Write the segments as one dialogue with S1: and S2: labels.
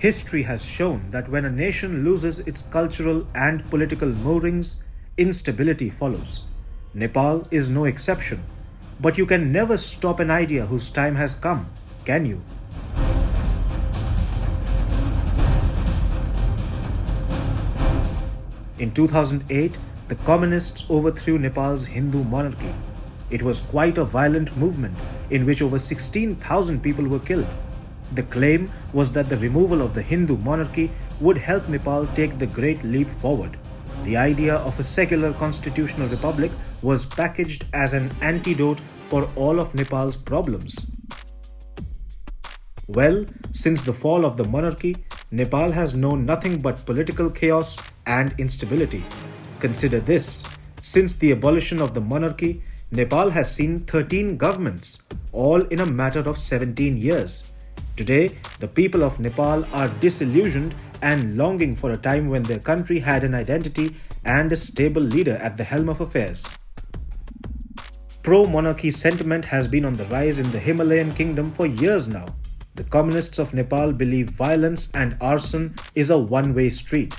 S1: History has shown that when a nation loses its cultural and political moorings, instability follows. Nepal is no exception. But you can never stop an idea whose time has come, can you? In 2008, the communists overthrew Nepal's Hindu monarchy. It was quite a violent movement in which over 16,000 people were killed. The claim was that the removal of the Hindu monarchy would help Nepal take the great leap forward. The idea of a secular constitutional republic was packaged as an antidote for all of Nepal's problems. Well, since the fall of the monarchy, Nepal has known nothing but political chaos and instability. Consider this: since the abolition of the monarchy, Nepal has seen 13 governments, all in a matter of 17 years. Today, the people of Nepal are disillusioned and longing for a time when their country had an identity and a stable leader at the helm of affairs. Pro-monarchy sentiment has been on the rise in the Himalayan kingdom for years now. The communists of Nepal believe violence and arson is a one-way street.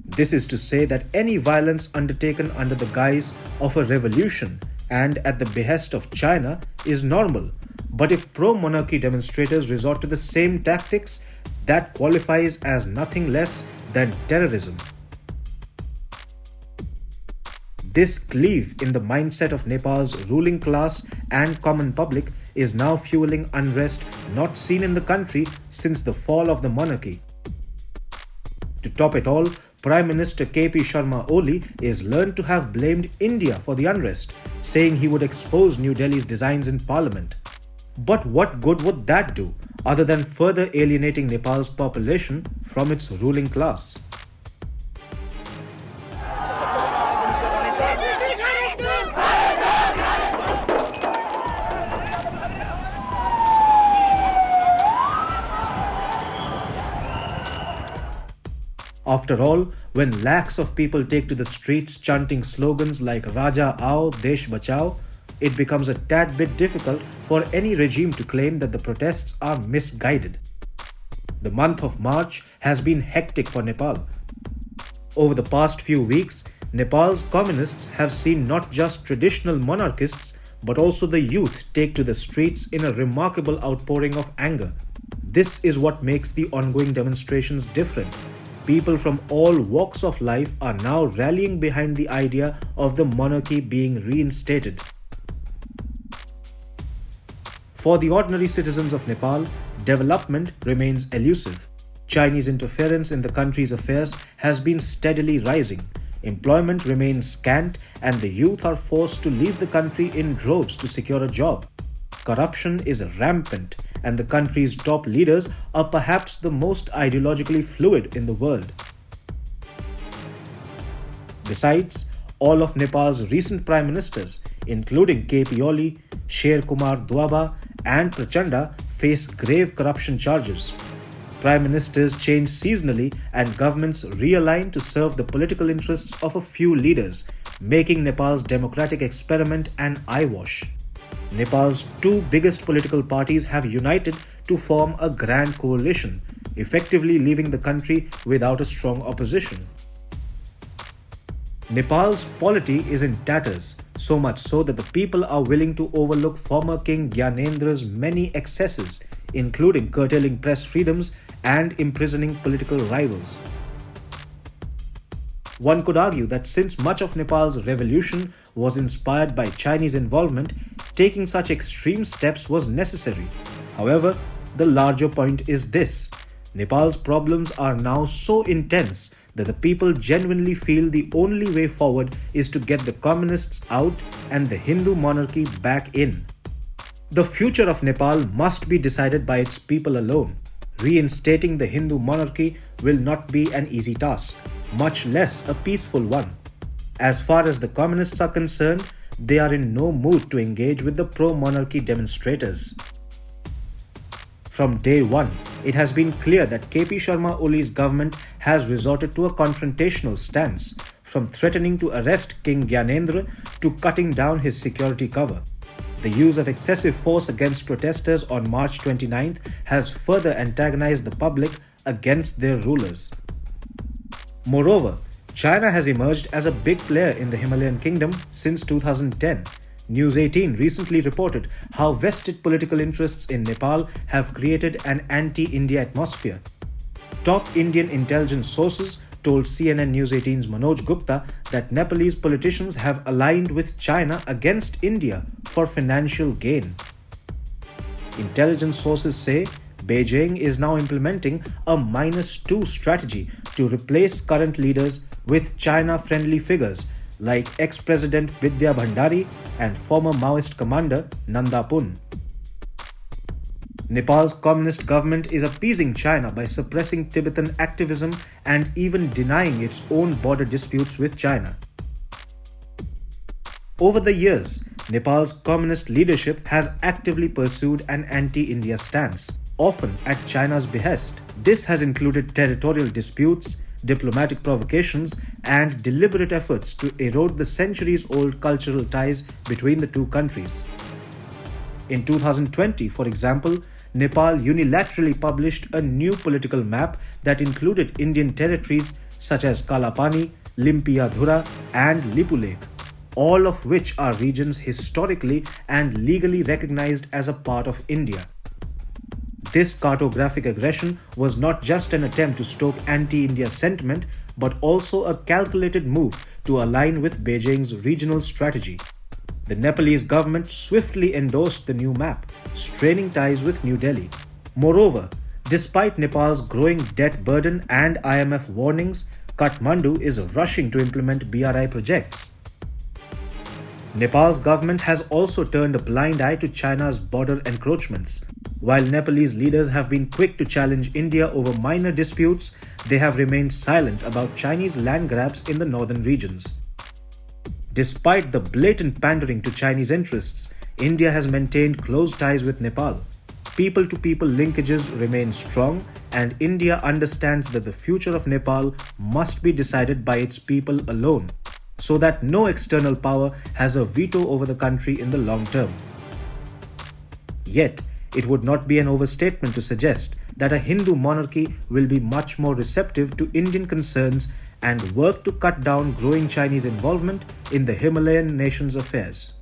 S1: This is to say that any violence undertaken under the guise of a revolution and at the behest of China is normal. But if pro-monarchy demonstrators resort to the same tactics, that qualifies as nothing less than terrorism. This cleave in the mindset of Nepal's ruling class and common public is now fueling unrest not seen in the country since the fall of the monarchy. To top it all, Prime Minister KP Sharma Oli is learned to have blamed India for the unrest, saying he would expose New Delhi's designs in parliament. But what good would that do, other than further alienating Nepal's population from its ruling class? After all, when lakhs of people take to the streets chanting slogans like Raja Aao, Desh Bachao, it becomes a tad bit difficult for any regime to claim that the protests are misguided. The month of March has been hectic for Nepal. Over the past few weeks, Nepal's communists have seen not just traditional monarchists but also the youth take to the streets in a remarkable outpouring of anger. This is what makes the ongoing demonstrations different. People from all walks of life are now rallying behind the idea of the monarchy being reinstated. For the ordinary citizens of Nepal, development remains elusive. Chinese interference in the country's affairs has been steadily rising. Employment remains scant and the youth are forced to leave the country in droves to secure a job. Corruption is rampant and the country's top leaders are perhaps the most ideologically fluid in the world. Besides, all of Nepal's recent prime ministers, including KP Oli, Sher Kumar Dwaba and Prachanda, face grave corruption charges. Prime ministers change seasonally and governments realign to serve the political interests of a few leaders, making Nepal's democratic experiment an eyewash. Nepal's two biggest political parties have united to form a grand coalition, effectively leaving the country without a strong opposition. Nepal's polity is in tatters, so much so that the people are willing to overlook former King Gyanedra's many excesses, including curtailing press freedoms and imprisoning political rivals. One could argue that since much of Nepal's revolution was inspired by Chinese involvement, taking such extreme steps was necessary. However, the larger point is this: Nepal's problems are now so intense that the people genuinely feel the only way forward is to get the communists out and the Hindu monarchy back in. The future of Nepal must be decided by its people alone. Reinstating the Hindu monarchy will not be an easy task, much less a peaceful one. As far as the communists are concerned, they are in no mood to engage with the pro-monarchy demonstrators. From day one, it has been clear that KP Sharma Oli's government has resorted to a confrontational stance, from threatening to arrest King Gyanendra to cutting down his security cover. The use of excessive force against protesters on March 29th has further antagonized the public against their rulers. Moreover, China has emerged as a big player in the Himalayan kingdom since 2010. News 18 recently reported how vested political interests in Nepal have created an anti-India atmosphere. Top Indian intelligence sources told CNN News 18's Manoj Gupta that Nepalese politicians have aligned with China against India for financial gain. Intelligence sources say Beijing is now implementing a -2 strategy to replace current leaders with China-friendly figures like ex-President Vidya Bhandari and former Maoist commander Nanda Pun. Nepal's communist government is appeasing China by suppressing Tibetan activism and even denying its own border disputes with China. Over the years, Nepal's communist leadership has actively pursued an anti-India stance, often at China's behest. This has included territorial disputes, diplomatic provocations, and deliberate efforts to erode the centuries-old cultural ties between the two countries. In 2020, for example, Nepal unilaterally published a new political map that included Indian territories such as Kalapani, Limpiadhura, and Lipulekh, all of which are regions historically and legally recognized as a part of India. This cartographic aggression was not just an attempt to stoke anti-India sentiment, but also a calculated move to align with Beijing's regional strategy. The Nepalese government swiftly endorsed the new map, straining ties with New Delhi. Moreover, despite Nepal's growing debt burden and IMF warnings, Kathmandu is rushing to implement BRI projects. Nepal's government has also turned a blind eye to China's border encroachments. While Nepalese leaders have been quick to challenge India over minor disputes, they have remained silent about Chinese land grabs in the northern regions. Despite the blatant pandering to Chinese interests, India has maintained close ties with Nepal. People-to-people linkages remain strong, and India understands that the future of Nepal must be decided by its people alone, so that no external power has a veto over the country in the long term. Yet, it would not be an overstatement to suggest that a Hindu monarchy will be much more receptive to Indian concerns and work to cut down growing Chinese involvement in the Himalayan nation's affairs.